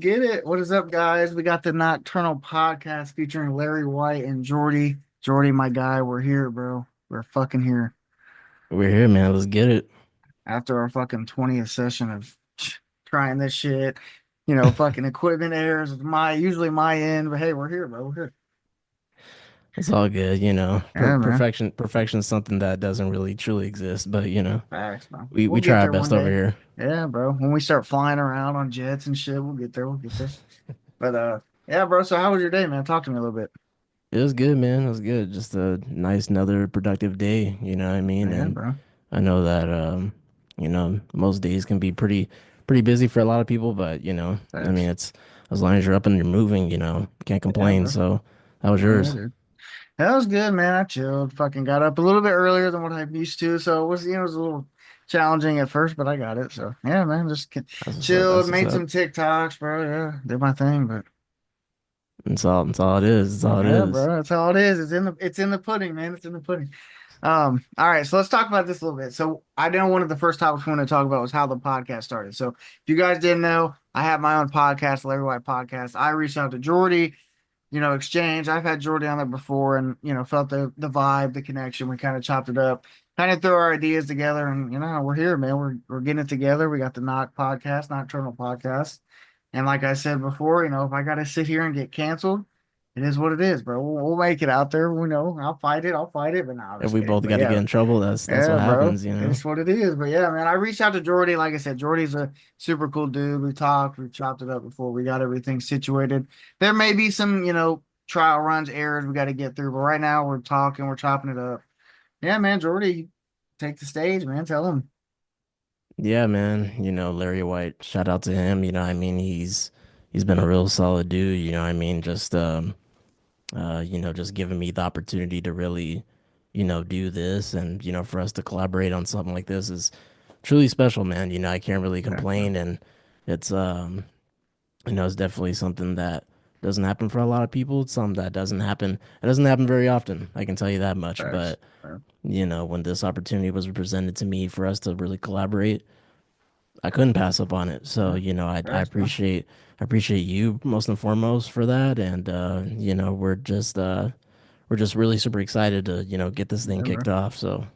get it. What is up, guys? We got the Nocturnal Podcast featuring Larry White and Jordy. Jordy, my guy, we're here, bro. We're fucking here. We're here, man. Let's get it. After our fucking 20th session of trying this shit, fucking equipment errors. It's usually my end, but hey, we're here, bro. We're here. It's all good, Yeah, man. Perfection is something that doesn't really truly exist, but Facts, man. we We'll try get our there one best over day. here. Yeah, bro. When we start flying around on jets and shit, we'll get there. We'll get there. But yeah, bro. So how was your day, man? Talk to me a little bit. It was good, man. It was good. Just a nice, another productive day. You know what I mean? Yeah, And bro. I know that most days can be pretty busy for a lot of people, but I mean, Facts. it's as long as you're up and you're moving, can't Yeah, complain. bro. So that was Yeah, yours. dude. That was good, man. I chilled. Fucking got up a little bit earlier than what I'm used to, so it was a little challenging at first, but I got it. So yeah, man, That's what's up. chilled, That's what's made up. some TikToks, bro. Yeah, did my thing, but That's all it is. That's all it yeah, is. bro, that's all it is. It's in the pudding, man. It's in the pudding. All right, so let's talk about this a little bit. So I know one of the first topics we want to talk about was how the podcast started. So if you guys didn't know, I have my own podcast, Larry White Podcast. I reached out to Jordy, exchange. I've had Jordy on there before and, felt the vibe, the connection. We kind of chopped it up, kind of threw our ideas together and, we're here, man. We're getting it together. We got the Nocturnal Podcast. And like I said before, if I got to sit here and get canceled, it is what it is, bro. We'll make it out there. We know I'll fight it. I'll fight it. But no, I'm If just we kidding. both But got to get yeah, in trouble, that's what yeah, bro. happens. It's what it is. But yeah, man, I reached out to Jordy. Like I said, Jordy's a super cool dude. We talked, we chopped it up before we got everything situated. There may be some, trial runs, errors we got to get through. But right now we're talking, we're chopping it up. Yeah, man, Jordy, take the stage, man. Tell him. Yeah, man. Larry White, shout out to him. I mean, he's been a real solid dude, I mean, just giving me the opportunity to really, do this and, for us to collaborate on something like this is truly special, man. I can't really Yeah, bro. complain and it's it's definitely something that doesn't happen for a lot of people. It's something that doesn't happen. It doesn't happen very often. I can tell you that much. Facts. But, Yeah, when this opportunity was presented to me for us to really collaborate, I couldn't pass up on it. So, yeah. I Facts, bro. appreciate you most and foremost for that. And we're just really super excited to, get this thing Yeah, bro. kicked off. So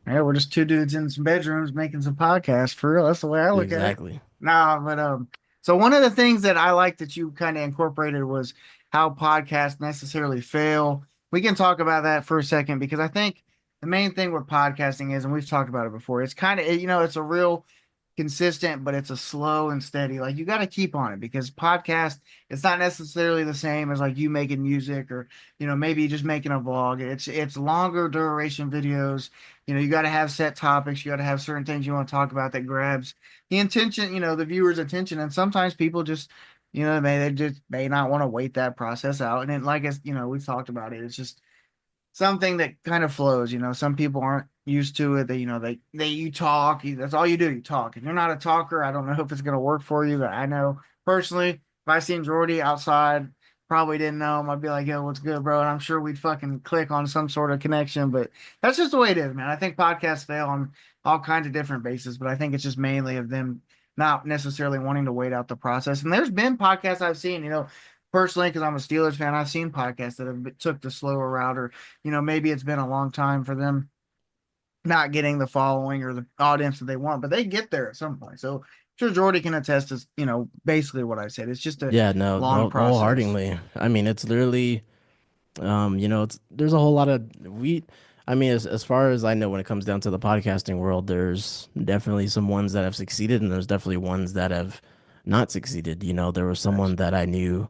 Yeah, we're just two dudes in some bedrooms making some podcasts for real. That's the way I look at it. exactly. Nah, but so one of the things that I like that you kind of incorporated was how podcasts necessarily fail. We can talk about that for a second because I think the main thing with podcasting is, and we've talked about it before, it's kind of, it's a real consistent, but it's a slow and steady. Like you got to keep on it because podcast, it's not necessarily the same as like you making music or maybe just making a vlog. It's longer duration videos. You got to have set topics. You got to have certain things you want to talk about that grabs the intention, the viewer's attention. And sometimes people just they just may not want to wait that process out. And then like as we've talked about it, it's just something that kind of flows. Some people aren't used to it. They you talk. That's all you do. You talk. If you're not a talker, I don't know if it's gonna work for you. But I know personally, if I seen Jordy outside, probably didn't know him, I'd be like, "Yo, what's good, bro?" And I'm sure we'd fucking click on some sort of connection. But that's just the way it is, man. I think podcasts fail on all kinds of different bases, but I think it's just mainly of them not necessarily wanting to wait out the process. And there's been podcasts I've seen, personally, because I'm a Steelers fan, I've seen podcasts that have took the slower route, or maybe it's been a long time for them not getting the following or the audience that they want, but they get there at some point. So I'm sure Jordy can attest to, basically what I said. It's just a Yeah, no, long no, process. wholeheartedly. I mean, it's literally, there's a whole lot of I mean, as far as I know, when it comes down to the podcasting world, there's definitely some ones that have succeeded, and there's definitely ones that have not succeeded. There was Facts. someone that I knew,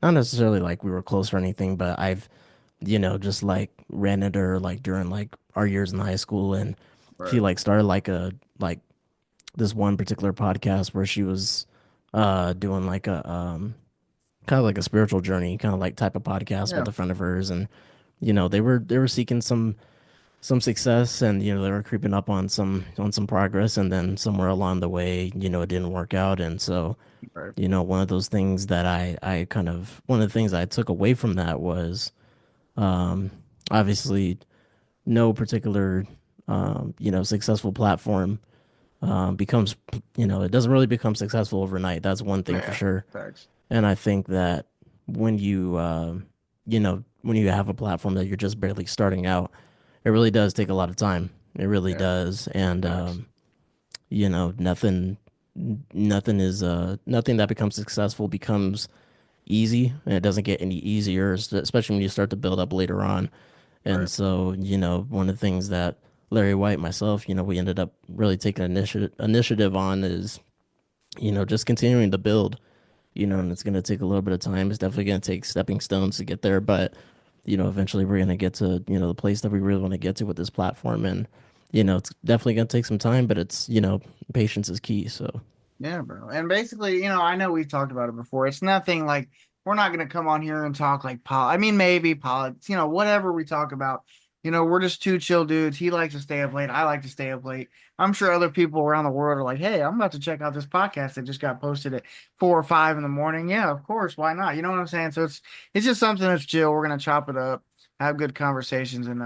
not necessarily like we were close or anything, but I've, just like ran into her like during like our years in high school, and she Right. like started like this one particular podcast where she was doing like a kind of like a spiritual journey, kind of like type of podcast Yeah. with a friend of hers, and they were seeking some success, and they were creeping up on some progress, and then somewhere along the way, it didn't work out, and so Right. one of those things that I kind of one of the things I took away from that was um obviously no particular successful platform becomes, it doesn't really become successful overnight. That's one thing for Yeah, sure. thanks. And I think that when when you have a platform that you're just barely starting out, it really does take a lot of time. It really Yeah, does. And, thanks. nothing, nothing that becomes successful becomes easy, and it doesn't get any easier, especially when you start to build up later on. And Right, so, one of the things that Larry White, myself, we ended up really taking initiative on is, just continuing to build, and it's thanks. going to take a little bit of time. It's definitely going to take stepping stones to get there, but, eventually we're going to get to, the place that we really want to get to with this platform. And, it's definitely going to take some time, but it's, patience is key. So, Yeah, bro. And basically, I know we've talked about it before. It's nothing like we're not going to come on here and talk like I mean, maybe politics, whatever we talk about. We're just two chill dudes. He likes to stay up late. I like to stay up late. I'm sure other people around the world are like, hey, I'm about to check out this podcast that just got posted at 4 or 5 in the morning. Yeah, of course. Why not? You know what I'm saying? So it's just something that's chill. We're gonna chop it up, have good conversations, and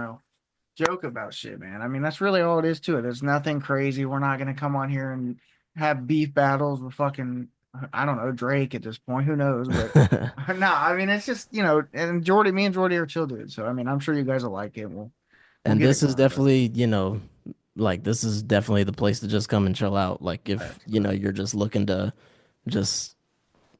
joke about shit, man. I mean, that's really all it is to it. There's nothing crazy. We're not gonna come on here and have beef battles with fucking I don't know Drake at this point. Who knows? But no, I mean it's just and me and Jordy are chill dudes. So I mean, I'm sure you guys will like it. We'll and get it this is going. But definitely, like this is definitely the place to just come and chill out. Like if, thanks, bro. you're just looking to just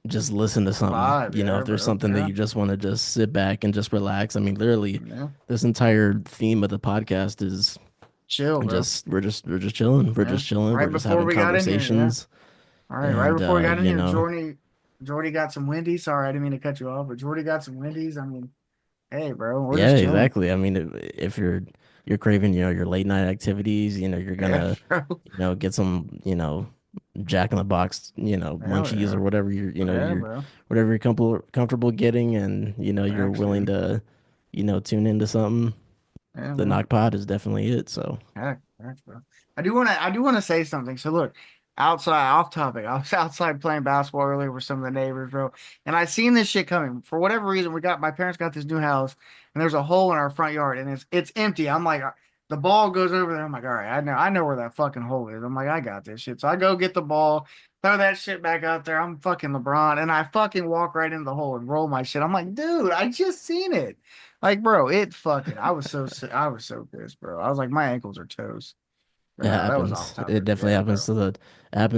just listen to something, Vibe, if yeah, there's bro. something that Yeah, you just want to just sit back and just relax. I mean, literally yeah. this entire theme of the podcast is Chill, bro. just we're just chilling. We're Yeah. just chilling. We're Right just before having we got in here, yeah. conversations. All right, right And before we got in here, Jordy got some Wendy's. Sorry, I didn't mean to cut you off, but Jordy got some Wendy's. I mean, hey, bro, we're yeah, just chilling. exactly. I mean, if you're craving, your late night activities, you're Yeah, gonna, bro. get some, Jack in the Box, Hell munchies or yeah. whatever Yeah, bro. whatever you're comfortable getting, and you're Facts, willing dude. to, tune into something. Yeah, The man. Knock Pod is definitely it. So Heck, facts, bro. I do wanna say something. So look, outside off topic. I was outside playing basketball earlier with some of the neighbors, bro. And I seen this shit coming. For whatever reason, my parents got this new house and there's a hole in our front yard and it's empty. I'm like the ball goes over there. I'm like, all right, I know where that fucking hole is. I'm like, I got this shit. So I go get the ball, throw that shit back out there. I'm fucking LeBron and I fucking walk right into the hole and roll my shit. I'm like, dude, I just seen it. Like, bro, it fucking. I was so pissed, bro. I was like, my ankles are toast. But it no, that was off happens. It topic. definitely Yeah, happens bro.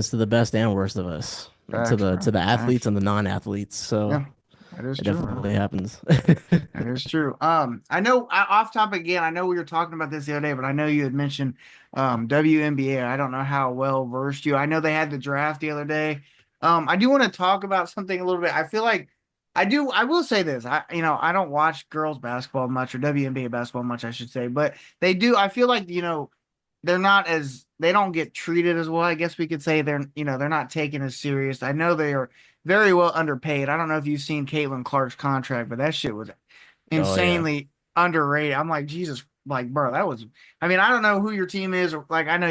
to the best and worst of us, to Facts, the bro. athletes Facts. and the non-athletes. So Yeah, that is it true, bro. definitely happens. That is true. I know off topic again. I know we were talking about this the other day, but I know you had mentioned WNBA. I don't know how well versed you. I know they had the draft the other day. I do want to talk about something a little bit. I feel like I do. I will say this. I don't watch girls basketball much or WNBA basketball much, I should say, but they do. I feel like they don't get treated as well. I guess we could say they're not taken as serious. I know they are very well underpaid. I don't know if you've seen Caitlin Clark's contract, but that shit was Oh yeah. insanely underrated. I'm like, Jesus, like, bro, that was. I mean, I don't know who your team is. Or, like, I know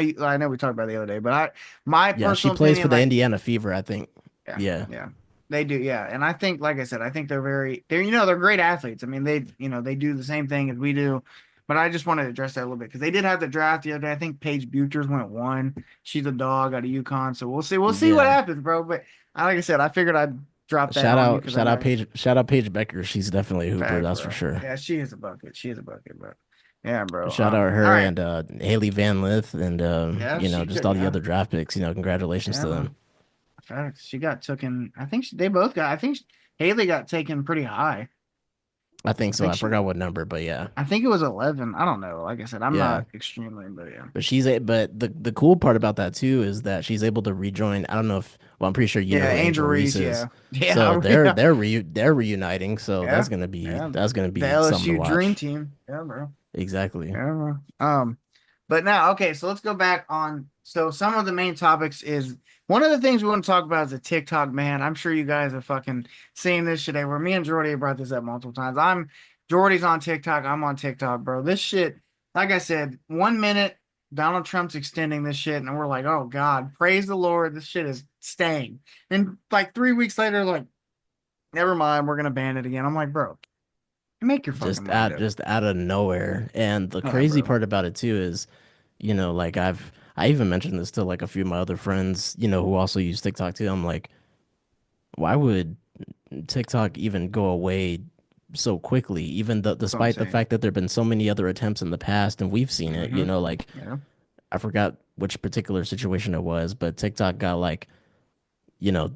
we talked about it the other day, but my Yeah, she personal plays for opinion, the like, Indiana Fever, I think. yeah, Yeah. yeah, they do, yeah. And I think, like I said, I think they're great athletes. I mean, they do the same thing as we do. But I just wanted to address that a little bit because they did have the draft the other day. I think Paige Buchers went one. She's a dog out of UConn, so we'll see. We'll see what Yeah. happens, bro. But like I said, I figured I'd drop that on you because I know. Shout out Paige Becker. She's definitely a hooper, Facts, that's for bro. sure. Yeah, she is a bucket. She is a bucket, bro. Yeah, bro. Shout out All her right. and Haley Van Lith and Yeah, she just could. all the Yeah, other draft picks. Congratulations yeah, to bro. them. Facts. She got taken. I think they both got. I think Haley got taken pretty high. I think I so. think I she. forgot what number, but yeah. I think it was 11. I don't know. Like I said, I'm Yeah. not extremely, but yeah. But the cool part about that too is that she's able to rejoin. I don't know if well, I'm pretty sure you know Yeah, who Angel Angel Reese Reese. is. Yeah, yeah, So yeah, they're reuniting. So yeah, yeah. that's gonna The be something to LSU Dream watch. Team. Yeah, bro. Exactly. Yeah, bro. But now, okay, so let's go back on. So some of the main topics is one of the things we want to talk about is the TikTok man. I'm sure you guys have fucking seen this today. Where me and Jordy have brought this up multiple times. Jordy's on TikTok. I'm on TikTok, bro. This shit, like I said, 1 minute Donald Trump's extending this shit, and we're like, oh God, praise the Lord, this shit is staying. And like 3 weeks later, like, never mind, we're gonna ban it again. I'm like, bro, make your fucking mind up. Just out of nowhere. And the Yeah, crazy bro. part about it too is, like I've I even mentioned this to like a few of my other friends, who also use TikTok too. I'm like, why would TikTok even go away so quickly, even That's what I'm despite the saying. fact that there have been so many other attempts in the past and we've seen it, Mm-hmm. like Yeah. I forgot which particular situation it was, but TikTok got like, you know,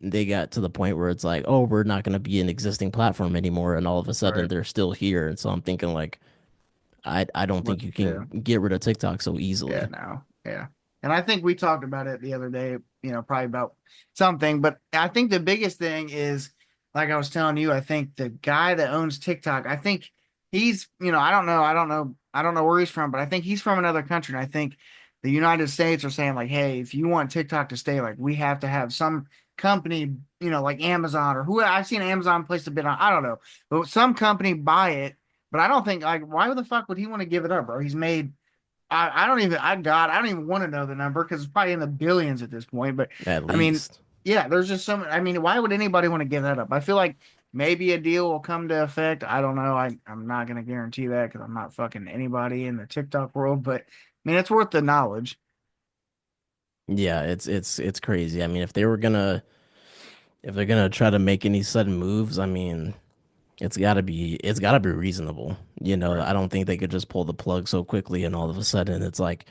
they got to the point where it's like, oh, we're not going to be an existing platform anymore, and all of a sudden Right. they're still here. And so I'm thinking like, I don't What? think you can Yeah. get rid of TikTok so Yeah, easily. no. Yeah. And I think we talked about it the other day, probably about something, but I think the biggest thing is, like I was telling you, I think the guy that owns TikTok, I think he's, I don't know where he's from, but I think he's from another country. And I think the United States are saying like, hey, if you want TikTok to stay, like we have to have some company, like Amazon or who I've seen Amazon place a bid on, I don't know, but some company buy it. But I don't think like why the fuck would he want to give it up, bro? He's made I don't even want to know the number because it's probably in the billions at this point. But At I mean, least. yeah, there's just some. I mean, why would anybody want to give that up? I feel like maybe a deal will come to effect. I don't know. I'm not going to guarantee that because I'm not fucking anybody in the TikTok world. But I mean, it's worth the knowledge. Yeah, it's crazy. I mean, if they're gonna try to make any sudden moves, I mean, it's gotta be reasonable. Right. I don't think they could just pull the plug so quickly and all of a sudden it's like,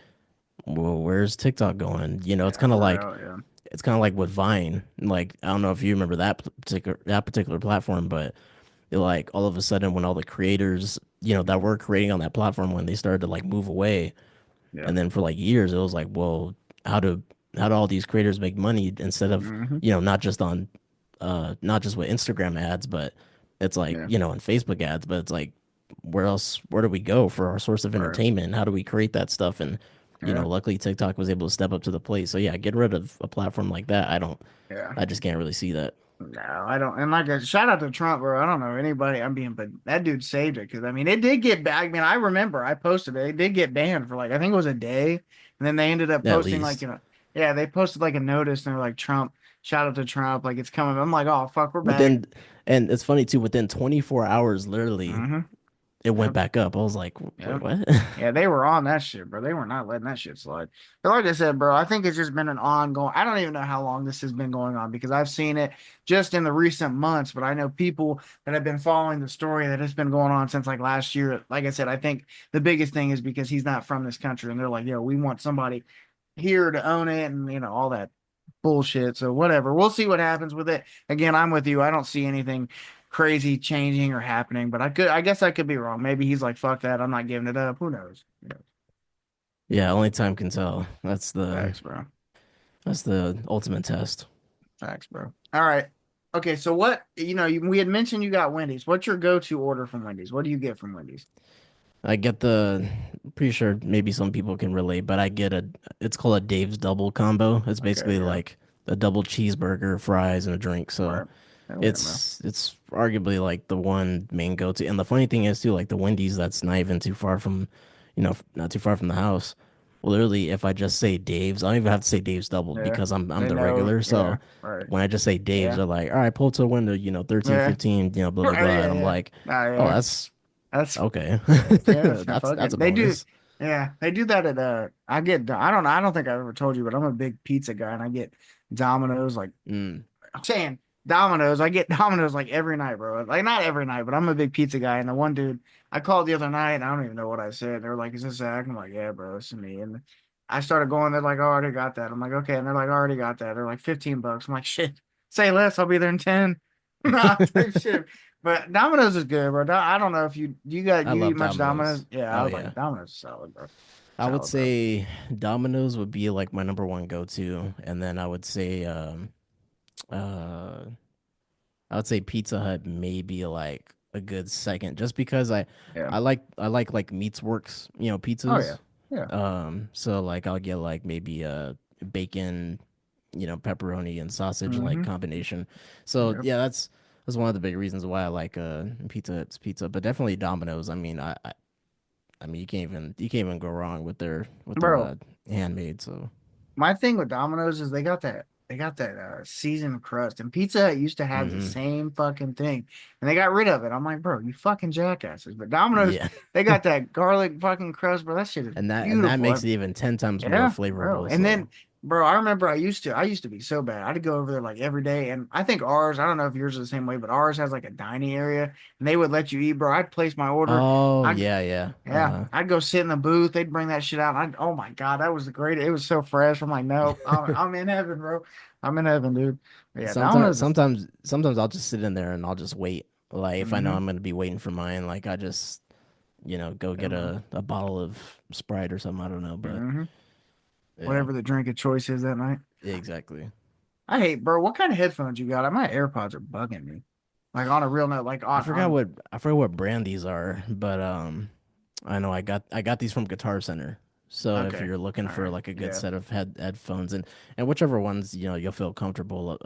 well, where's TikTok going? It's Yeah. kind of For like real. Yeah. with Vine. Like, I don't know if you remember that particular platform, but like all of a sudden when all the creators, that were creating on that platform when they started to like move away, Yeah. and then for like years it was like, well, how do how do all these creators make money instead of, Hmm. not just with Instagram ads, but it's like, Yeah. and Facebook ads, but it's like, where do we go for our source of Right. entertainment? How do we create that stuff? And, Yeah. luckily TikTok was able to step up to the plate. So yeah, get rid of a platform like that. Yeah. I just can't really see that. No, I don't. And like a shout out to Trump, bro. I don't know anybody. I mean, but that dude saved it because I mean, it did get back. I mean, I remember I posted it. It did get banned for like I think it was a day, and then they ended up At posting like least. yeah, they posted like a notice and they're like Trump, shout out to Trump, like it's coming. I'm like, oh fuck, we're back. Within, and it's funny too, within 24 hours, literally, Mm-hmm. it went Yep. back up. I was like, wait, Yep. what? Yeah, they were on that shit, bro. They were not letting that shit slide. But like I said, bro, I think it's just been an ongoing. I don't even know how long this has been going on because I've seen it just in the recent months, but I know people that have been following the story that has been going on since like last year. Like I said, I think the biggest thing is because he's not from this country and they're like, yo, we want somebody here to own it and all that bullshit. So whatever. We'll see what happens with it. Again, I'm with you. I don't see anything crazy changing or happening, but I guess I could be wrong. Maybe he's like, fuck that. I'm not giving it up. Who knows? Yeah, only time can tell. Facts, bro. That's the ultimate test. Facts, bro. All right. Okay. So what, we had mentioned you got Wendy's. What's your go-to order from Wendy's? What do you get from Wendy's? I get pretty sure maybe some people can relate, but it's called a Dave's Double Combo. It's Okay. basically Yeah. like a double cheeseburger, fries, and a drink. So Right. Hell yeah, bro. it's arguably like the one main go-to. And the funny thing is too, like the Wendy's that's not even too far from, not too far from the house. Well, literally, if I just say Dave's, I don't even have to say Dave's Double Yeah. because I'm They the know. regular. Yeah. So Right. when I just say Dave's, Yeah. they're like, all right, pull to a window, 13, Yeah. 15, blah blah Right. blah. And Yeah. I'm Yeah. like, Ah, oh, yeah. that's That's okay. Yeah, That's fucking a they do. bonus. Yeah, they do that at I don't know. I don't think I've ever told you, but I'm a big pizza guy and I get Domino's like Mm. I'm saying Domino's. I get Domino's like every night, bro. Like not every night, but I'm a big pizza guy. And the one dude I called the other night, and I don't even know what I said. They were like, "Is this Zach?" I'm like, "Yeah, bro, it's me." And I started going. They're like, "I already got that." I'm like, "Okay." And they're like, "I already got that." They're like, $15. I'm like, "Shit, say less. I'll be there in 10." Nah, type shit. But Domino's is good, bro. I don't know if I you eat love much Domino's. Domino's. Yeah, I Oh was like yeah. Domino's is solid, bro. I would Solid, bro. say Domino's would be like my number one go-to, and then uh I would say Pizza Hut may be like a good second, just because Yeah. I like Meats Works, Oh yeah. pizzas. Yeah. So like I'll get like maybe a bacon, pepperoni and sausage like Mm-hmm. combination. So Yep. yeah, that's one of the big reasons why I like Pizza Hut's pizza, but definitely Domino's. I mean you can't even go wrong with their Bro, handmade. So my thing with Domino's is they got that. they got that seasoned crust, and Pizza Hut used to have the Hmm. same fucking thing, and they got rid of it. I'm like, bro, you fucking jackasses. But Domino's, Yeah. they got that garlic fucking crust, bro. That shit is And that beautiful. makes it even 10 times more Yeah, bro. flavorful. And So, then, bro, I remember I used to be so bad. I'd go over there like every day, and I think ours, I don't know if yours is the same way, but ours has like a dining area, and they would let you eat, bro. I'd place my order. oh I yeah, yeah. Yeah, I'd go sit in the booth. They'd bring that shit out. Oh my God, that was the great. It was so fresh. I'm like, nope, I'm in heaven, bro. I'm in heaven, dude. But yeah, Sometimes, Domino's is. sometimes I'll just sit in there and I'll just wait. Like if I know Mm-hmm. I'm gonna be waiting for mine, like I just, go Yeah, get man. a bottle of Sprite or something. I don't know, but Mm-hmm. yeah, Whatever the drink of choice is that night. exactly. I hate, bro. What kind of headphones you got? My AirPods are bugging me. Like on a real note, like on. I forgot what brand these are, but I know I got these from Guitar Center. So if Okay, you're looking all for right, like a good yeah, set of headphones and whichever ones you'll feel comfortable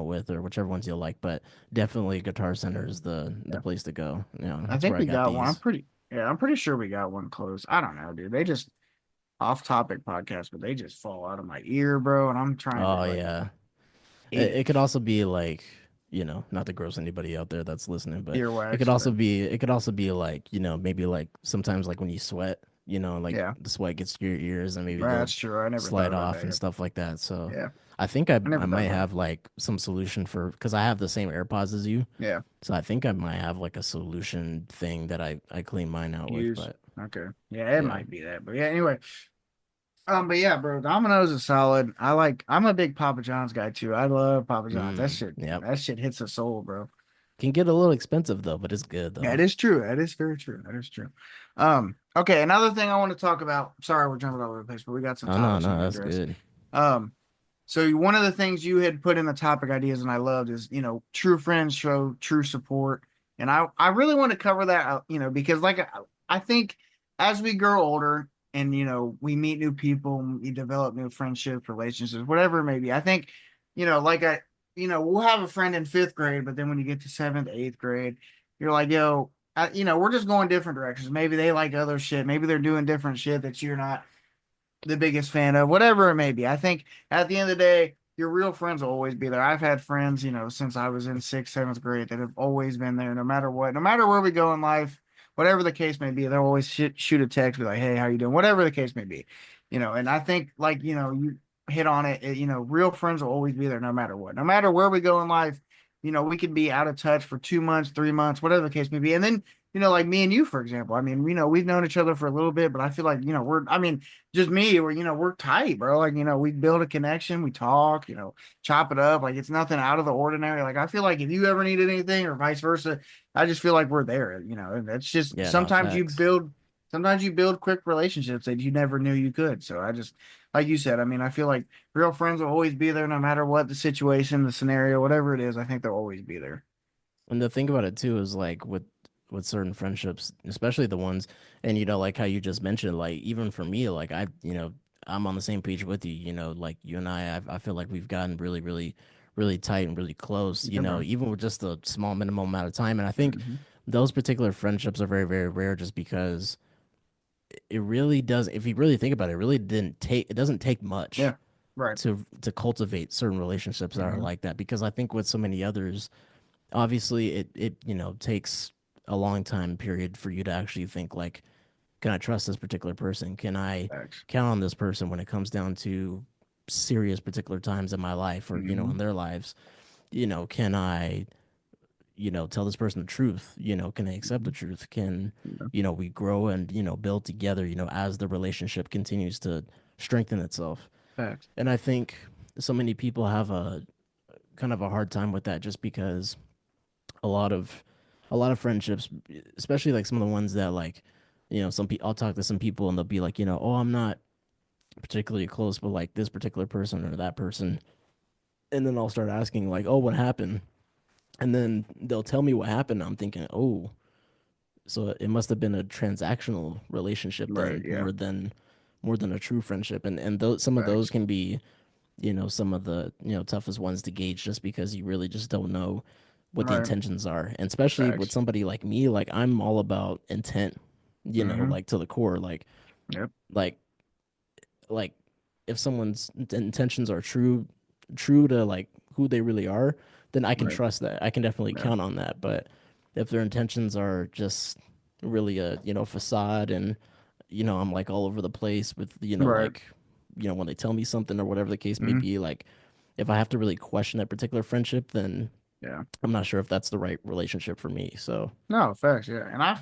with or whichever ones you'll like, but definitely Guitar Center is the yeah. place to go. I That's think where I we got got one. these. I'm pretty sure we got one close. I don't know, dude. They just off topic podcast, but they just fall out of my ear, bro. And I'm trying to Oh like yeah. eat it. It could also be like, not to gross anybody out there that's listening, but Earwax, but it could also be like, maybe like sometimes like when you sweat, like yeah, the sweat gets to your ears and maybe they'll that's true. I never thought slide about off that and yet. stuff like that. So Yeah, I think I I never thought might about have like some solution for because I have the same AirPods as you. it. Yeah, So I think I might have like a solution thing that I clean mine out with, use. but Okay, yeah, it yeah. might be that, but yeah. Anyway, but yeah, bro, Domino's is solid. I'm a big Papa John's guy too. I love Papa John's. Yep. That shit hits the soul, bro. Can get a little expensive though, but it's good That though. is true. That is very true. That is true. Okay, another thing I want to talk about. Sorry, we're jumping all over the place, but we got some Oh no, topics we need no, to that's address. good. Um, so one of the things you had put in the topic ideas and I loved is, true friends show true support. And I really want to cover that, because like I think as we grow older and, we meet new people, we develop new friendships, relationships, whatever it may be. I think, like we'll have a friend in fifth grade, but then when you get to seventh, eighth grade, you're like, yo, we're just going different directions. Maybe they like other shit. Maybe they're doing different shit that you're not the biggest fan of, whatever it may be. I think at the end of the day, your real friends will always be there. I've had friends, since I was in sixth, seventh grade that have always been there, no matter what, no matter where we go in life, whatever the case may be. They'll always shoot a text, be like, "Hey, how you doing?" Whatever the case may be, And I think, like, you hit on it. Real friends will always be there, no matter what, no matter where we go in life. We could be out of touch for 2 months, 3 months, whatever the case may be, and then. Like me and you, for example. I mean, we've known each other for a little bit, but I feel like, I mean, just me, we're tight, bro. Like, we build a connection, we talk, chop it up. Like, it's nothing out of the ordinary. Like, I feel like if you ever needed anything or vice versa, I just feel like we're there, and that's just Yeah, no, facts. sometimes you build quick relationships that you never knew you could. So I just, like you said, I mean, I feel like real friends will always be there no matter what the situation, the scenario, whatever it is. I think they'll always be there. And the thing about it too is like with certain friendships, especially the ones, and like how you just mentioned, like even for me, like I'm on the same page with you. Like you and I feel like we've gotten really, really, really tight and really close. Yeah, bro. Even with just a small minimum amount of time. And I think Hmm. those particular friendships are very, very rare, just because it really does. If you really think about it, it doesn't take much Yeah. Right. to cultivate certain relationships that are Hmm. like that. Because I think with so many others obviously it takes a long time period for you to actually think like, can I trust this particular person? Can I Thanks. count on this person when it comes down to serious particular times in my life or in Hmm. their lives? Can I tell this person the truth? Can they accept the truth? Can Yeah. we grow and build together as the relationship continues to strengthen itself? Thanks. And I think so many people have a kind of a hard time with that just because a lot of friendships, especially like some of the ones that like, some people I'll talk to some people and they'll be like, oh, I'm not particularly close, but like this particular person or that person, and then I'll start asking like, oh, what happened? And then they'll tell me what happened. I'm thinking, oh, so it must have been a transactional relationship Right. then, Yeah. more than a true friendship. And those some of those Thanks. can be some of the toughest ones to gauge just because you really just don't know what the Right. intentions are, and especially with Thanks. somebody like me, like I'm all about intent, Hmm. like to the core, Yep. like like if someone's intentions are true, true to like who they really are, then I can Right. trust that. I can definitely Yeah. count on that. But if their intentions are just really a, facade, and I'm like all over the place with, Right. like, when they tell me something or whatever the case may Hmm. be, like if I have to really question that particular friendship, then Yeah. I'm not sure if that's the right relationship for me. So, No, facts. Yeah. And I've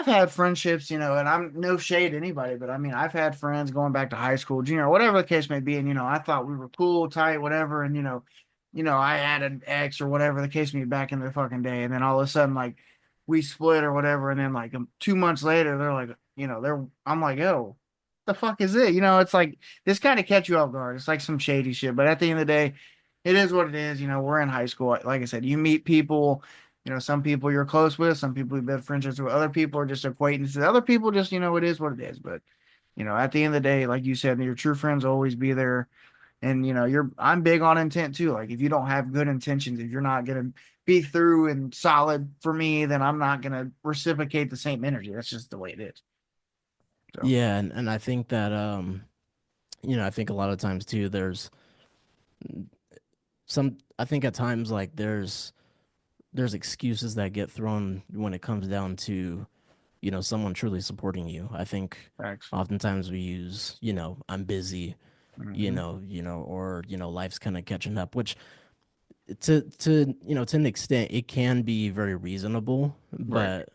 had friendships, and I'm no shade to anybody, but I mean, I've had friends going back to high school, junior, whatever the case may be, and I thought we were cool, tight, whatever, and I had an ex or whatever the case may be back in the fucking day, and then all of a sudden, like, we split or whatever, and then like 2 months later, they're like, I'm like, yo, the fuck is it? It's like this kind of catch you off guard. It's like some shady shit, but at the end of the day, it is what it is. We're in high school. Like I said, you meet people. Some people you're close with, some people you've been friendships with, other people are just acquaintances, other people just, it is what it is. But, at the end of the day, like you said, your true friends will always be there. And, I'm big on intent too. Like if you don't have good intentions, if you're not going to be through and solid for me, then I'm not going to reciprocate the same energy. That's just the way it is. So, yeah, and I think that I think a lot of times too there's I think at times like there's excuses that get thrown when it comes down to, someone truly supporting you. I think facts. oftentimes we use, I'm busy, Hmm. or, life's kind of catching up, which to an extent it can be very reasonable, Right.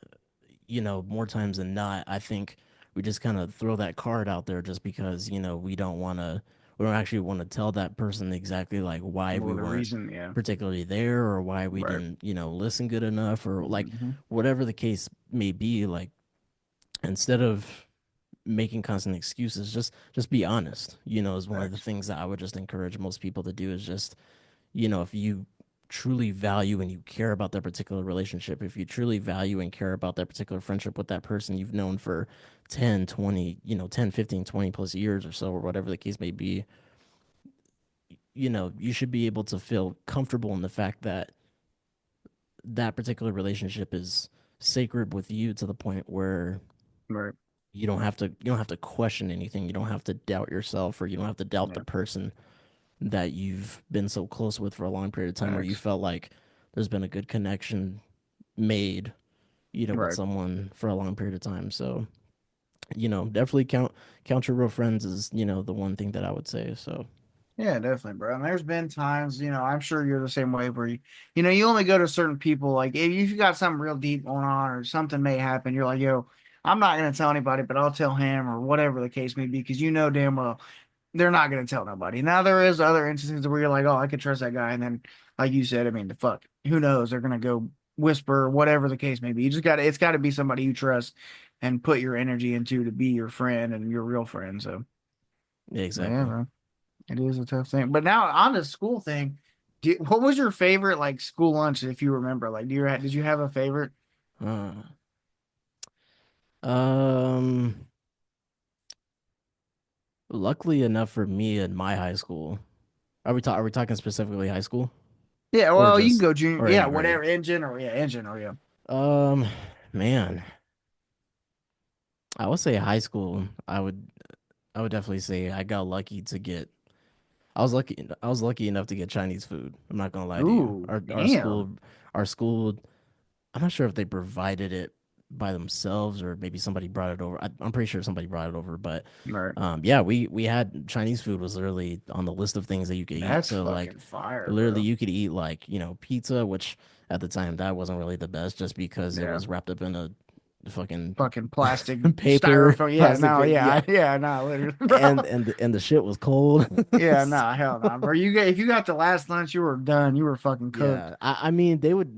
but more times than not, I think we just kind of throw that card out there just because, we don't actually want to tell that person exactly like why we Well, the weren't reason, yeah. particularly there, or why we Right. didn't, listen good enough, or like Hmm. whatever the case may be. Like, instead of making constant excuses, just be honest, is one of the Facts. things that I would just encourage most people to do, is just, if you truly value and you care about that particular relationship, if you truly value and care about that particular friendship with that person you've known for 10, 20, 10, 15, 20 plus years or so, or whatever the case may be, you should be able to feel comfortable in the fact that that particular relationship is sacred with you, to the point where Right. you don't have to question anything. You don't have to doubt yourself, or you don't have to doubt the Yeah. person that you've been so close with for a long period of time, or you Facts. felt like there's been a good connection made, with Right. someone for a long period of time. So, definitely count your real friends is, the one thing that I would say. So, Yeah, definitely, bro. And there's been times, I'm sure you're the same way where you only go to certain people. Like if you got something real deep going on or something may happen, you're like, yo, I'm not gonna tell anybody, but I'll tell him or whatever the case may be, because damn well they're not gonna tell nobody. Now there is other instances where you're like, oh, I could trust that guy, and then like you said, I mean, the fuck, who knows? They're gonna go whisper, whatever the case may be. It's gotta be somebody you trust and put your energy into to be your friend and your real friend. So yeah, yeah, exactly. bro. It is a tough thing. But now on the school thing, what was your favorite like school lunch if you remember? Like, did you have a favorite? Uh, um, luckily enough for me in my high school, are we talking specifically high school, Yeah, or well, you can just, go junior. or Yeah, any grade? whatever. In general, yeah, in general, yeah. Um, Man, I would say high school. I would definitely say I got lucky to get. I was lucky enough to get Chinese food. I'm not gonna lie to you. Ooh, Our damn. school. I'm not sure if they provided it by themselves, or maybe somebody brought it over. I'm pretty sure somebody brought it over, but Right. yeah, we had Chinese food was literally on the list of things that you could eat. That's So like, fucking fire, literally, bro. you could eat like, pizza, which at the time that wasn't really the best, just because it Yeah. was wrapped up in a fucking Fucking plastic paper, styrofoam. Yeah, plastic no, paper, yeah, yeah, yeah, no, literally, bro. and the shit was cold. Yeah, no, hell no, bro. If you got the last lunch, you were done. You were fucking cooked. Yeah, I mean they would,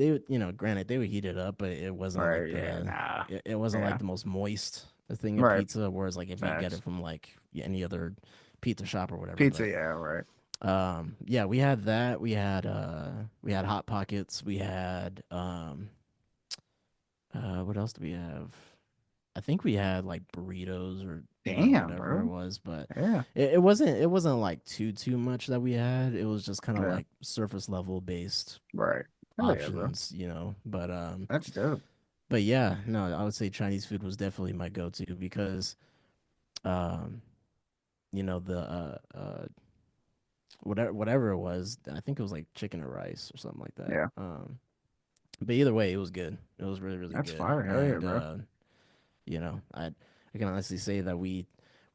granted they would heat it up, but it wasn't like Right. Yeah. Nah. it wasn't like Yeah. the most moist thing of Right. pizza. Whereas like if you get Facts. it from like any other pizza shop or whatever, Pizza. but Yeah. Right. yeah, we had that. We had hot pockets. We had what else do we have? I think we had like burritos, or Damn, whatever it bro. was, but Yeah. it wasn't like too much that we had. It was just kind of Yeah. like surface level based Right. Hell yeah, bro. options, That's dope. but yeah, no, I would say Chinese food was definitely my go-to, because um the whatever it was. I think it was like chicken or rice or something like that. Yeah, But either way, it was good. It was really really that's good. fire. Hell yeah, And bro. I can honestly say that we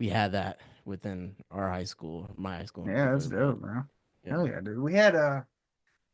had that within our high school, my high school in Yeah, that's particular. But dope, bro. yeah. Hell yeah, dude. We had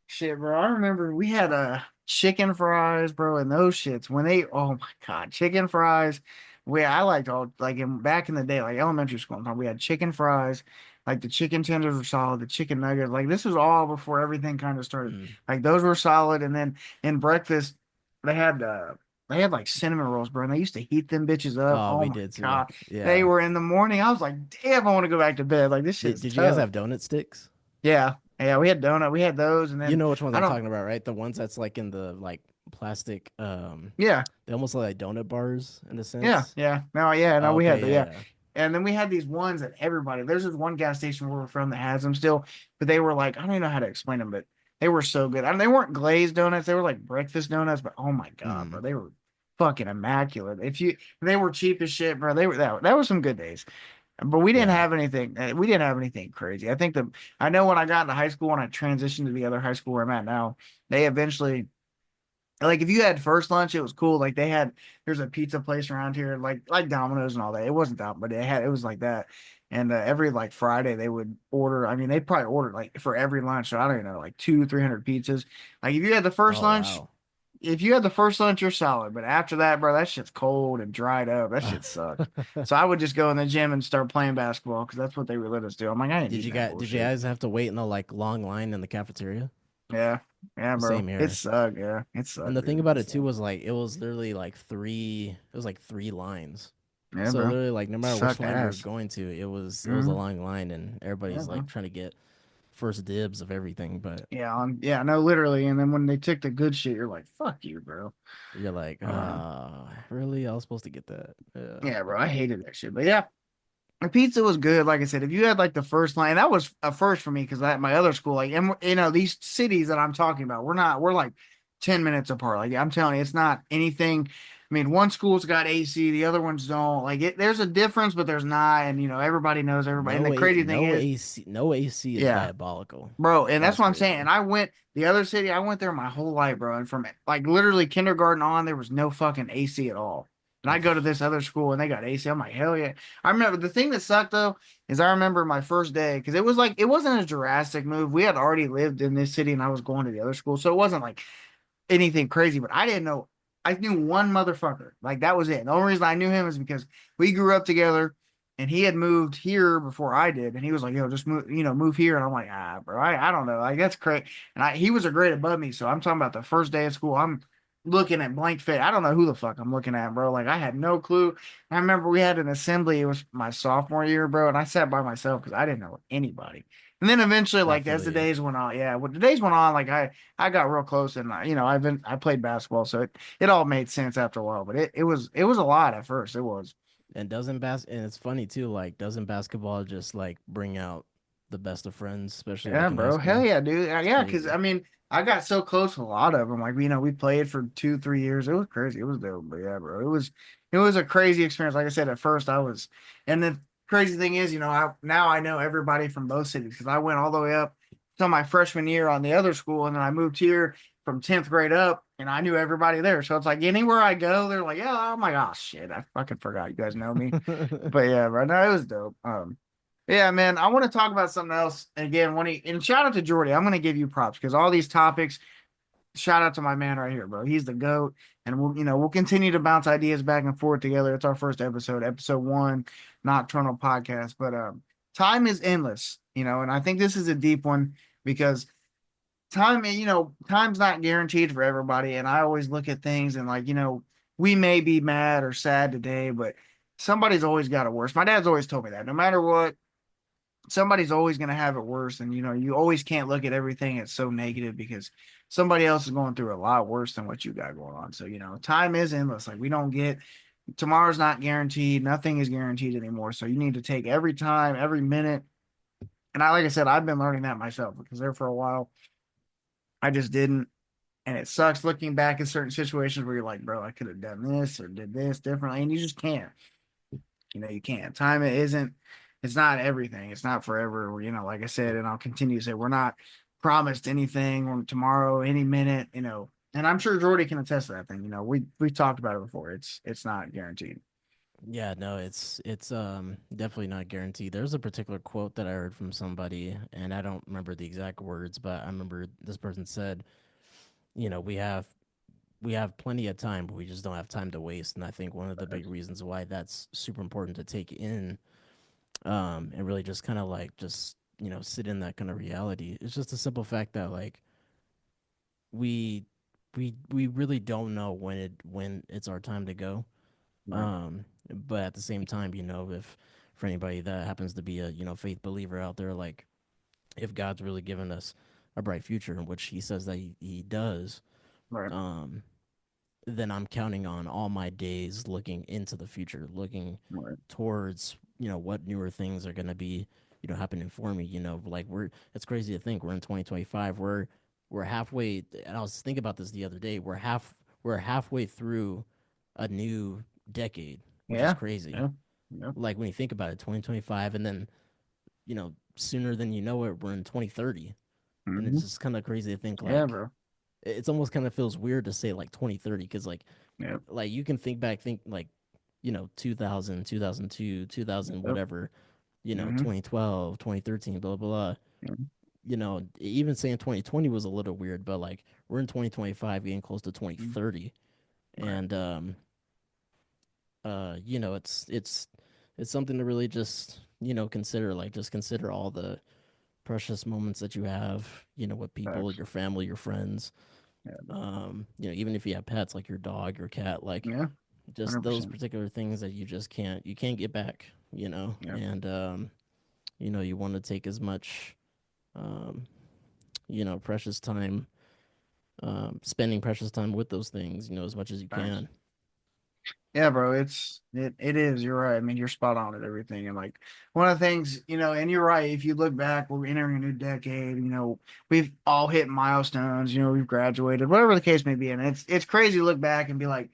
shit, bro. I remember we had chicken fries, bro, and those shits when they oh my god, chicken fries. I liked all like back in the day, like elementary school and time, we had chicken fries, like the chicken tenders were solid, the chicken nuggets, like this was all before everything kind of started. Mm. Like those were solid, and then in breakfast they had uh they had like cinnamon rolls, bro, and they used to heat them bitches up. Oh, Oh we my did too. god. They Yeah. were in the morning. I was like, damn, I want to go back to bed. Like this Did shit's Did you guys tough. have donut sticks? Yeah. Yeah, we had donut. We had those, and You then know which ones I I'm don't. talking about, right? The ones that's like in the like plastic. Yeah, They almost look like donut bars in a yeah, sense. yeah. No, yeah, no, Oh, we had okay, the yeah, yeah, yeah. and then we had these ones that everybody. There's this one gas station where we're from that has them still, but they were like I don't even know how to explain them, but they were so good. I mean, they weren't glazed donuts; they were like breakfast donuts. But oh my god, bro, Mm, they were fucking immaculate. They were cheap as shit, bro. They were that was some good days. But we didn't yeah. have anything. We didn't have anything crazy. I know when I got into high school, when I transitioned to the other high school where I'm at now, they eventually like if you had first lunch, it was cool. Like there's a pizza place around here, like Domino's and all that. It wasn't that, but it was like that. And every like Friday they would order. I mean, they probably ordered like for every lunch. So I don't even know, like 200-300 pizzas. Like if you had the first Oh lunch, wow. if you had the first lunch, you're solid. But after that, bro, that shit's cold and dried up. That shit sucked. So I would just go in the gym and start playing basketball because that's what they would let us do. I'm like, I ain't eating that Did you bullshit. guys have to wait in a like long line in the cafeteria? Yeah, yeah, bro. Same It here. sucked. Yeah, it And sucked, the thing dude. about It it too sucked. was like it was literally like three lines. Yeah, So bro. literally like no matter which Sucked line we were ass. going to, it was a Mhm. long line and Yeah, everybody's bro. like trying to get first dibs of everything, but Yeah, no, literally. And then when they took the good shit, you're like, fuck you, bro. you're like, Uh, really? I was supposed to get that. Yeah. yeah, bro. I hated that shit. But yeah, the pizza was good. Like I said, if you had like the first line, that was a first for me because at my other school, like, and these cities that I'm talking about, we're like 10 minutes apart. Like, I'm telling you, it's not anything. I mean, one school's got AC, the other ones don't. Like, there's a difference, but there's not. And, everybody knows everybody. And the crazy thing is, No AC is yeah. diabolical. Bro, and that's That's what I'm saying. crazy. And I went the other city, I went there my whole life, bro. And from like literally kindergarten on, there was no fucking AC at all. And I go to this other school and they got AC. I'm like, hell yeah. I remember the thing that sucked though is I remember my first day because it was like it wasn't a drastic move. We had already lived in this city and I was going to the other school. So it wasn't like anything crazy, but I didn't know. I knew one motherfucker. Like that was it. The only reason I knew him is because we grew up together and he had moved here before I did. And he was like, yo, just move, move here. And I'm like, bro, I don't know. Like that's crazy. And he was a grade above me. So I'm talking about the first day of school. I'm looking at blank fit. I don't know who the fuck I'm looking at, bro. Like I had no clue. I remember we had an assembly. It was my sophomore year, bro. And I sat by myself because I didn't know anybody. And then eventually, I like as feel the you. days went on, yeah, when the days went on, like I got real close and I played basketball, so it all made sense after a while. But it was a lot at first. It was. And it's funny too, like doesn't basketball just like bring out the best of friends, especially Yeah, like in high bro. Hell school? yeah, dude. It's Yeah, because crazy. I mean, I got so close with a lot of them. Like, we played for 2-3 years. It was crazy. It was dope. But yeah, bro, it was a crazy experience. Like I said, at first and the crazy thing is, now I know everybody from both cities because I went all the way up to my freshman year on the other school, and then I moved here from 10th grade up, and I knew everybody there. So it's like anywhere I go, they're like, yeah, oh my gosh, shit, I fucking forgot you guys know me. But yeah, bro, no, it was dope. Yeah, man, I want to talk about something else. Again, and shout out to Jordy. I'm going to give you props because all these topics, shout out to my man right here, bro. He's the GOAT. And we'll continue to bounce ideas back and forth together. It's our first episode 1, Nocturnal Podcast. But time is endless, and I think this is a deep one because time's not guaranteed for everybody. And I always look at things and like, we may be mad or sad today, but somebody's always got it worse. My dad's always told me that no matter what, somebody's always going to have it worse. And, you always can't look at everything as so negative because somebody else is going through a lot worse than what you got going on. So, time is endless. Like, we don't get tomorrow's not guaranteed. Nothing is guaranteed anymore. So, you need to take every time, every minute. And like I said, I've been learning that myself because there for a while, I just didn't. And it sucks looking back at certain situations where you're like, bro, I could have done this or did this differently. And you just can't. You can't. Time isn't. it's not everything. It's not forever. Like I said, and I'll continue to say, we're not promised anything or tomorrow, any minute, and I'm sure Jordy can attest to that thing. We've talked about it before. It's not guaranteed. Yeah, no, it's definitely not guaranteed. There's a particular quote that I heard from somebody, and I don't remember the exact words, but I remember this person said, we have plenty of time, but we just don't have time to waste. And I think one of the big reasons why that's super important to take in, and really just kind of like just sit in that kind of reality. It's just a simple fact that like we we really don't know when it's our time to go. Right. But at the same time, if for anybody that happens to be a faith believer out there, like if God's really given us a bright future, in which He says that He does, Right. um, then I'm counting on all my days looking into the future, looking Right. towards what newer things are going to be happening for me. Like it's crazy to think we're in 2025. We're halfway. And I was thinking about this the other day. We're halfway through a new decade, which is Yeah. crazy. Yeah. Yeah. Like when you think about it, 2025, and then sooner than you know it, we're in 2030, and it's Hmm. just kind of crazy to think Yeah, like bro. it's almost kind of feels weird to say like 2030 because Yep. like you can think like 2000, 2002, 2000 Yep. whatever, Hmm. 2012, 2013, blah blah blah. Yeah. Even saying 2020 was a little weird, but like we're in 2025 getting close to Mhm. 2030. Right. And it's something to really just consider, like just consider all the precious moments that you have with people, Facts. your family, your friends, Yeah. even if you have pets like your dog, your cat, like Yeah. just those 100%. particular things that you can't get back, Yeah. and you want to take as much um precious time, spending precious time with those things, as much as you Facts. can. Yeah, bro, it is. You're right. I mean, you're spot on at everything. And like one of the things, and you're right. If you look back, we're entering a new decade. We've all hit milestones. We've graduated, whatever the case may be. And it's crazy to look back and be like,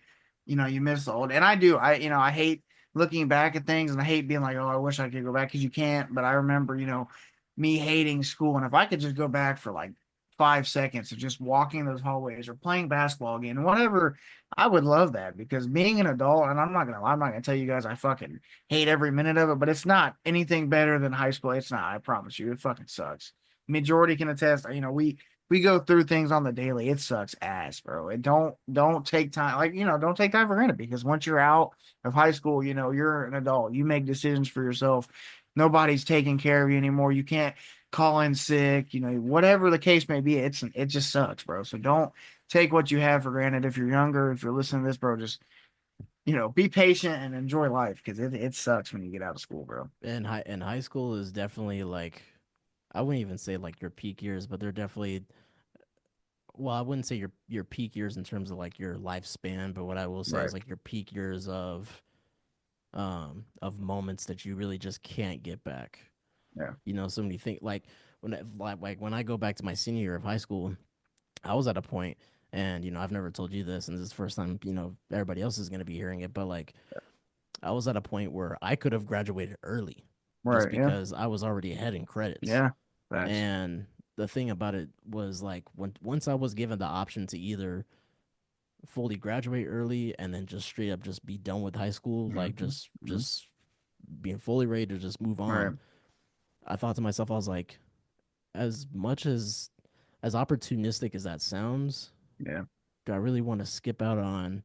you miss the old. And I do. I hate looking back at things, and I hate being like, oh, I wish I could go back because you can't. But I remember, me hating school, and if I could just go back for like 5 seconds of just walking those hallways or playing basketball again, whatever, I would love that because being an adult, and I'm not gonna tell you guys I fucking hate every minute of it, but it's not anything better than high school. It's not, I promise you. It fucking sucks. Majority can attest, we go through things on the daily. It sucks ass, bro. And don't take time, like, don't take time for granted because once you're out of high school, you're an adult. You make decisions for yourself. Nobody's taking care of you anymore. You can't call in sick, whatever the case may be. It just sucks, bro. So don't take what you have for granted. If you're younger, if you're listening to this, bro, just be patient and enjoy life because it sucks when you get out of school, bro. And high school is definitely like, I wouldn't even say like your peak years, but they're definitely, well, I wouldn't say your peak years in terms of like your lifespan, but what I will say Right. is like your peak years of moments that you really just can't get back. Yeah. So when you think like when I go back to my senior year of high school, I was at a point, and I've never told you this, and this is the first time everybody else is going to be hearing it, but like I was at a point where I could have graduated early just Right. Yeah. because I was already ahead in credits. Yeah. Facts. And the thing about it was like once I was given the option to either fully graduate early and then just straight up just be done with high school, like Hmm. just Hmm. just being fully ready to just move Right. on, I thought to myself, I was like, as much as opportunistic as that sounds, Yeah. do I really want to skip out on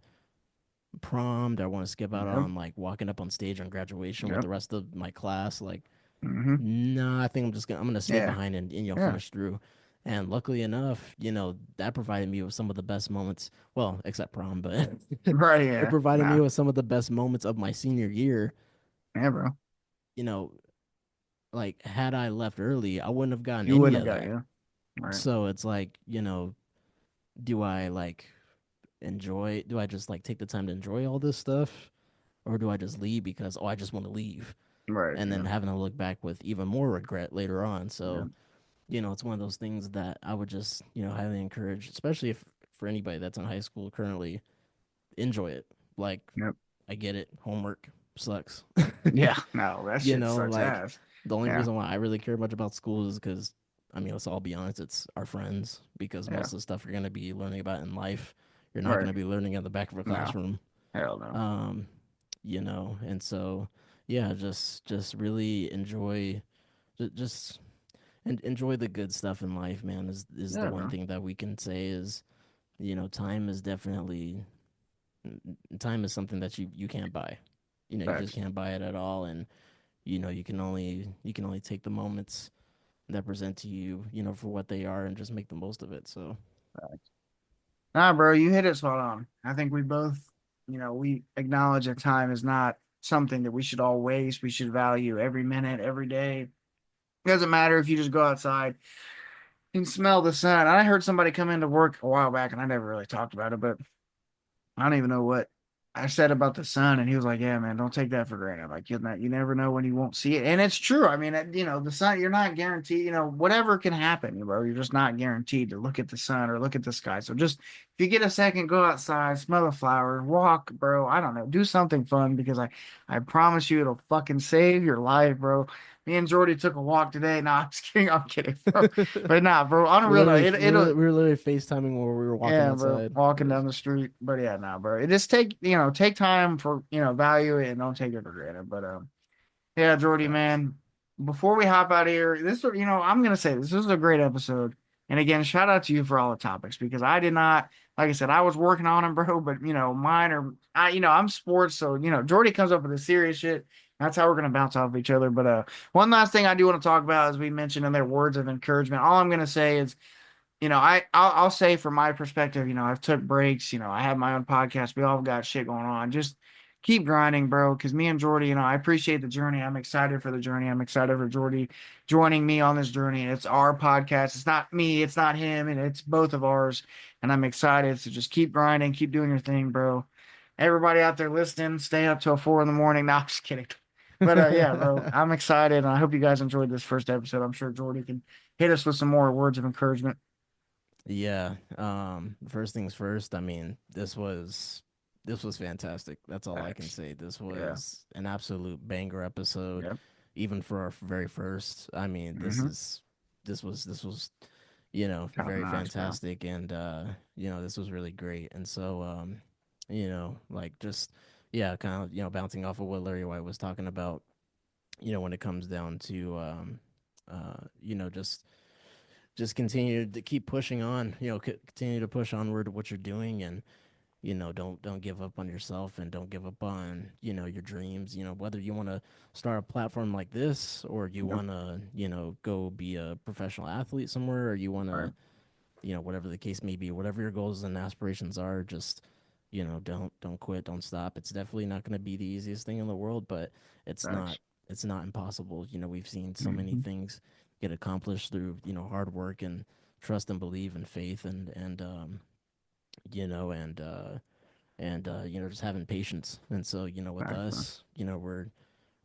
prom? Do I want to skip out Yep. on like walking up on stage on graduation with Yep. the rest of my class? Like, Hmm. no, I think I'm gonna stay Yeah. behind and Yeah. finish through. And luckily enough, that provided me with some of the best moments. Well, except prom, but Right. it Yeah. provided me Nah. with some of the best moments of my senior year. Yeah, bro. You know, like had I left early, I wouldn't have gotten You any wouldn't have of got that. you. Right. So it's like, do I like enjoy? Do I just like take the time to enjoy all this stuff, or do I just leave because I just want to leave, Right. and Yeah. then having to look back with even more regret later on? Yeah. So it's one of those things that I would just, highly encourage, especially if for anybody that's in high school currently, enjoy it. Like, Yep. I get it, homework. sucks. Yeah, no, that You shit know, sucks like ass. the only Yeah, reason why I really care much about school is because, I mean, let's all be honest, it's our friends because yeah, most of the stuff you're going to be learning about in life, you're not going right. to be learning at the back of a No, classroom. hell no. Um, you know, and so yeah, just really enjoy just and enjoy the good stuff in life, man. Is the Yeah, one bro. thing that we can say is, you know, time is definitely time is something that you can't buy. You know, you just Facts. can't buy it at all, and you know you can only take the moments that present to you, you know, for what they are, and just make the most of it. So Facts. Nah, bro, you hit it spot on. I think we both, we acknowledge that time is not something that we should all waste. We should value every minute, every day. It doesn't matter if you just go outside and smell the sun. I heard somebody come into work a while back, and I never really talked about it, but I don't even know what I said about the sun, and he was like, "Yeah, man, don't take that for granted. Like, you never know when you won't see it." And it's true. I mean, the sun, you're not guaranteed. Whatever can happen, bro. You're just not guaranteed to look at the sun or look at the sky. So just if you get a second, go outside, smell the flowers, walk, bro. I don't know, do something fun because I promise you, it'll fucking save your life, bro. Me and Jordy took a walk today. Nah, I'm just kidding. I'm kidding, bro. But nah, bro. On a real note, it'll we were literally FaceTiming while we were walking yeah, bro. outside. It Walking was down the street. But yeah, nah, bro. It just take time for, value it and don't take it for granted. But yeah, Jordy, facts. man. Before we hop out of here, I'm gonna say this was a great episode. And again, shout out to you for all the topics because I did not, like I said, I was working on them, bro. But mine are, I'm sports, so Jordy comes up with the serious shit. That's how we're gonna bounce off each other. But one last thing I do want to talk about, as we mentioned in their words of encouragement, all I'm gonna say is I'll say from my perspective, I've took breaks, I have my own podcast. We all got shit going on. Just keep grinding, bro. Because me and Jordy, I appreciate the journey. I'm excited for the journey. I'm excited for Jordy joining me on this journey. It's our podcast. It's not me. It's not him. And it's both of ours. And I'm excited. So just keep grinding. Keep doing your thing, bro. Everybody out there listening, stay up till 4 in the morning. No, I'm just kidding. But yeah, bro, I'm excited. And I hope you guys enjoyed this first episode. I'm sure Jordy can hit us with some more words of encouragement. Yeah. First things first. I mean, this was fantastic. That's all I can Facts. say. This Yeah. was an absolute banger episode, Yep. even for our very first. I mean, Mm-hmm. this was you know Top very notch, bro. fantastic, and you know this was really great. And so you know like just yeah, kind of bouncing off of what Larry White was talking about. You know when it comes down to you know just continue to keep pushing on, you know, continue to push onward what you're doing, and you know, don't give up on yourself, and don't give up on your dreams. You know, whether you want to start a platform like this, or you Yep. want to go be a professional athlete somewhere, or you want Right. to whatever the case may be, whatever your goals and aspirations are, just don't quit, don't stop. It's definitely not going to be the easiest thing in the world, but it's Facts. not it's not impossible. You know, we've seen so many Mm-hmm. things get accomplished through hard work and trust and believe and faith, and you know just having patience. And so with Facts, bro. us,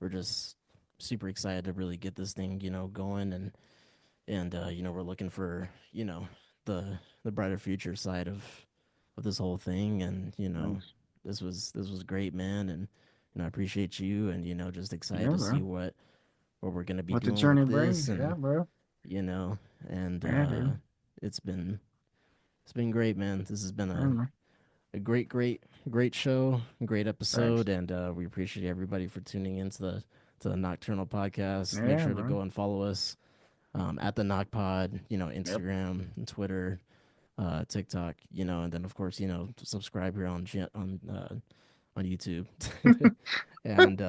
we're just super excited to really get this thing going, and we're looking for the brighter future side of this whole thing. And Thanks. this was great, man. And I appreciate you, and just excited Yeah, to bro. see what we're gonna be What the doing with journey this. brings. Yeah, And bro. you know and Yeah, dude. it's been great, man. This has been Yeah, bro. a great show, great Facts. episode, and we appreciate everybody for tuning into the Nocturnal Podcast. Make Yeah, sure to bro. go and follow us at the Knock Pod, Yep. Instagram, Twitter, TikTok, and then of course, subscribe here on YouTube. and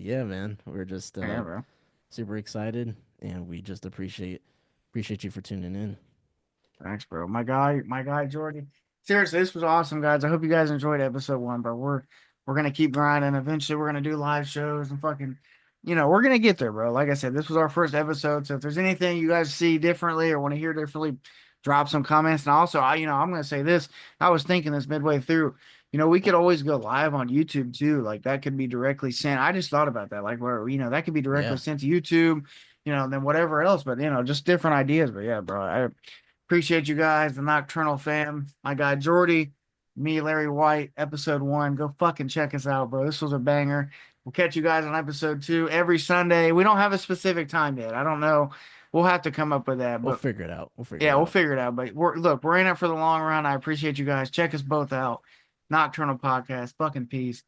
yeah, man, we're just Yeah, bro. super excited, and we just appreciate you for tuning in. Thanks, bro. My guy, Jordy. Seriously, this was awesome, guys. I hope you guys enjoyed episode one, bro. We're gonna keep grinding. Eventually, we're gonna do live shows and fucking, we're gonna get there, bro. Like I said, this was our first episode. So if there's anything you guys see differently or want to hear differently, drop some comments. And also, I'm gonna say this. I was thinking this midway through. We could always go live on YouTube too. Like that could be directly sent. I just thought about that. Like where, that could be directly Yeah, sent to YouTube, and then whatever else. But just different ideas. But yeah, bro. Appreciate you guys, the Nocturnal fam. My guy Jordy. me, Larry White, episode 1. Go fucking check us out, bro. This was a banger. We'll catch you guys on episode 2 every Sunday. We don't have a specific time yet. I don't know. We'll have to come up with that, We'll but figure it out. We'll figure yeah, it we'll out. figure it out. But we're in it for the long run. I appreciate you guys. Check us both out. Nocturnal Podcast. Fucking peace.